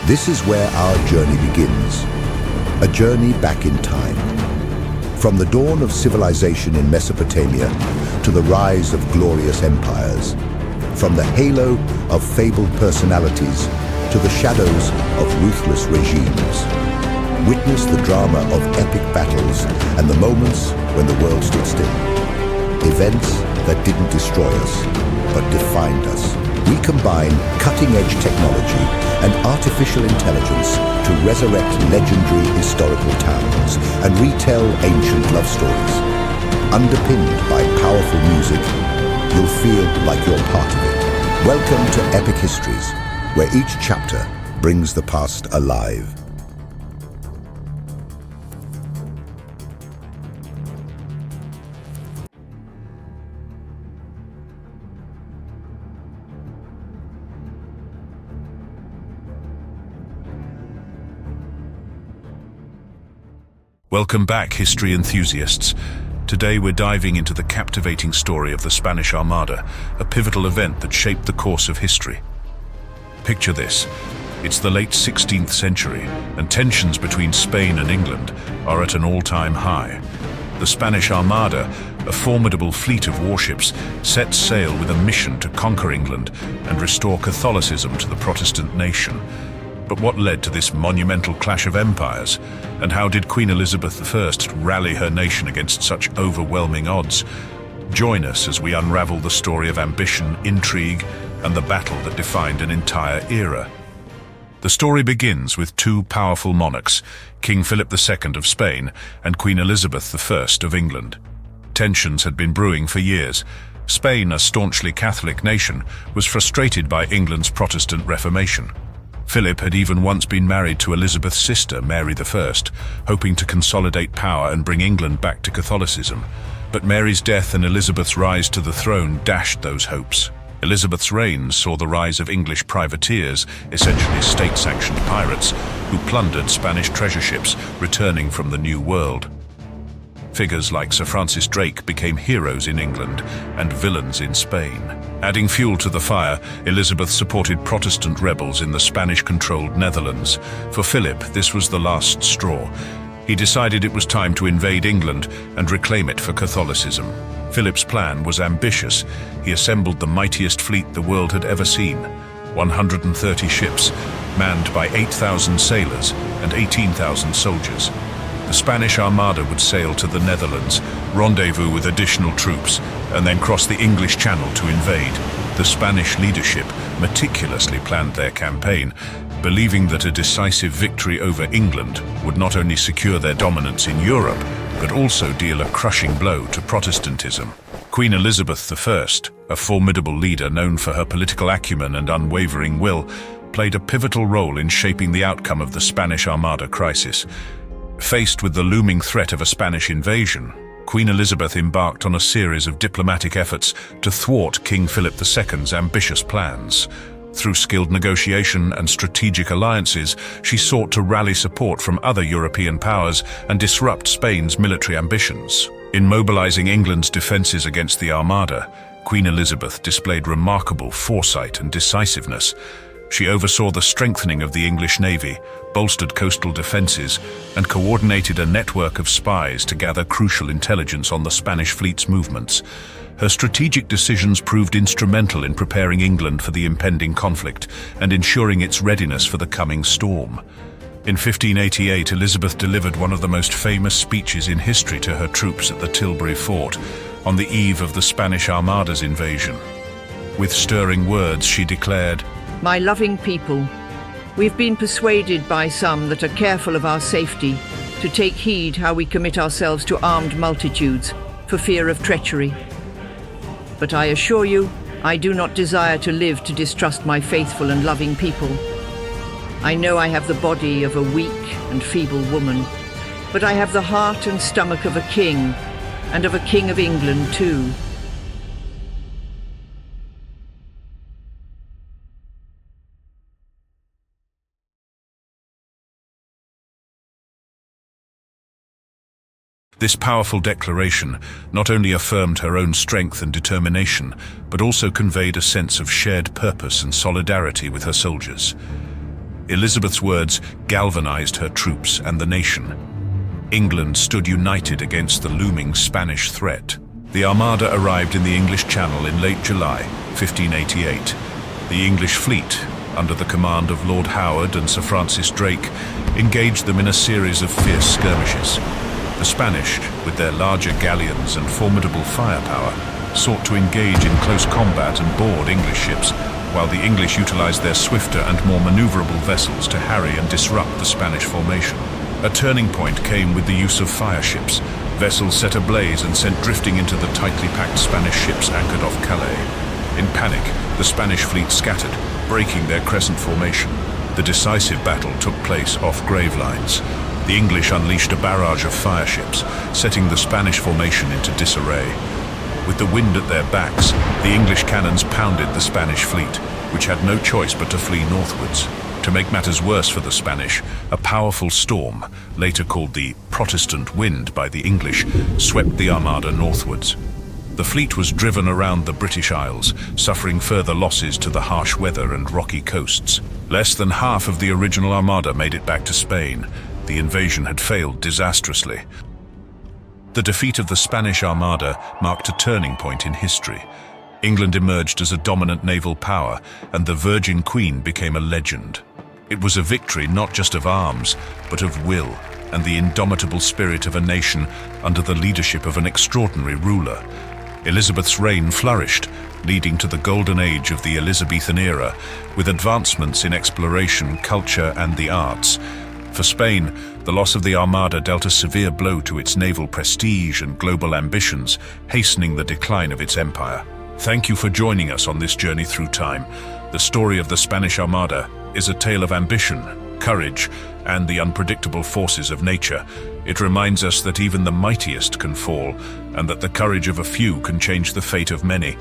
This is where our journey begins, a journey back in time. From the dawn of civilization in Mesopotamia to the rise of glorious empires, from the halo of fabled personalities to the shadows of ruthless regimes. Witness the drama of epic battles and the moments when the world stood still. Events that didn't destroy us, but defined us. We combine cutting-edge technology and artificial intelligence to resurrect legendary historical towns and retell ancient love stories. Underpinned by powerful music, you'll feel like you're part of it. Welcome to Epic Histories, where each chapter brings the past alive. Welcome back, history enthusiasts. Today we're diving into the captivating story of the Spanish Armada, a pivotal event that shaped the course of history. Picture this. It's the late 16th century, and tensions between Spain and England are at an all-time high. The Spanish Armada, a formidable fleet of warships, sets sail with a mission to conquer England and restore Catholicism to the Protestant nation. But what led to this monumental clash of empires? And how did Queen Elizabeth I rally her nation against such overwhelming odds? Join us as we unravel the story of ambition, intrigue, and the battle that defined an entire era. The story begins with two powerful monarchs, King Philip II of Spain and Queen Elizabeth I of England. Tensions had been brewing for years. Spain, a staunchly Catholic nation, was frustrated by England's Protestant Reformation. Philip had even once been married to Elizabeth's sister, Mary I, hoping to consolidate power and bring England back to Catholicism. But Mary's death and Elizabeth's rise to the throne dashed those hopes. Elizabeth's reign saw the rise of English privateers, essentially state-sanctioned pirates, who plundered Spanish treasure ships returning from the New World. Figures like Sir Francis Drake became heroes in England and villains in Spain. Adding fuel to the fire, Elizabeth supported Protestant rebels in the Spanish-controlled Netherlands. For Philip, this was the last straw. He decided it was time to invade England and reclaim it for Catholicism. Philip's plan was ambitious. He assembled the mightiest fleet the world had ever seen. 130 ships, manned by 8,000 sailors and 18,000 soldiers. The Spanish Armada would sail to the Netherlands, rendezvous with additional troops, and then cross the English Channel to invade. The Spanish leadership meticulously planned their campaign, believing that a decisive victory over England would not only secure their dominance in Europe, but also deal a crushing blow to Protestantism. Queen Elizabeth I, a formidable leader known for her political acumen and unwavering will, played a pivotal role in shaping the outcome of the Spanish Armada crisis. Faced with the looming threat of a Spanish invasion, Queen Elizabeth embarked on a series of diplomatic efforts to thwart King Philip II's ambitious plans. Through skilled negotiation and strategic alliances, she sought to rally support from other European powers and disrupt Spain's military ambitions. In mobilizing England's defenses against the Armada, Queen Elizabeth displayed remarkable foresight and decisiveness. She oversaw the strengthening of the English Navy, bolstered coastal defenses, and coordinated a network of spies to gather crucial intelligence on the Spanish fleet's movements. Her strategic decisions proved instrumental in preparing England for the impending conflict and ensuring its readiness for the coming storm. In 1588, Elizabeth delivered one of the most famous speeches in history to her troops at the Tilbury fort, on the eve of the Spanish Armada's invasion. With stirring words, she declared, "My loving people, we've been persuaded by some that are careful of our safety to take heed how we commit ourselves to armed multitudes for fear of treachery. But I assure you, I do not desire to live to distrust my faithful and loving people. I know I have the body of a weak and feeble woman, but I have the heart and stomach of a king, and of a king of England too. This powerful declaration not only affirmed her own strength and determination, but also conveyed a sense of shared purpose and solidarity with her soldiers. Elizabeth's words galvanized her troops and the nation. England stood united against the looming Spanish threat. The Armada arrived in the English Channel in late July, 1588. The English fleet, under the command of Lord Howard and Sir Francis Drake, engaged them in a series of fierce skirmishes. The Spanish, with their larger galleons and formidable firepower, sought to engage in close combat and board English ships, while the English utilized their swifter and more maneuverable vessels to harry and disrupt the Spanish formation. A turning point came with the use of fire ships, vessels set ablaze and sent drifting into the tightly packed Spanish ships anchored off Calais. In panic, the Spanish fleet scattered, breaking their crescent formation. The decisive battle took place off Gravelines. The English unleashed a barrage of fire ships, setting the Spanish formation into disarray. With the wind at their backs, the English cannons pounded the Spanish fleet, which had no choice but to flee northwards. To make matters worse for the Spanish, a powerful storm, later called the Protestant wind by the English, swept the Armada northwards. The fleet was driven around the British Isles, suffering further losses to the harsh weather and rocky coasts. Less than half of the original Armada made it back to Spain. The invasion had failed disastrously. The defeat of the Spanish Armada marked a turning point in history. England emerged as a dominant naval power, and the Virgin Queen became a legend. It was a victory not just of arms, but of will, and the indomitable spirit of a nation under the leadership of an extraordinary ruler. Elizabeth's reign flourished, leading to the golden age of the Elizabethan era, with advancements in exploration, culture, and the arts. For Spain, the loss of the Armada dealt a severe blow to its naval prestige and global ambitions, hastening the decline of its empire. Thank you for joining us on this journey through time. The story of the Spanish Armada is a tale of ambition, courage, and the unpredictable forces of nature. It reminds us that even the mightiest can fall, and that the courage of a few can change the fate of many.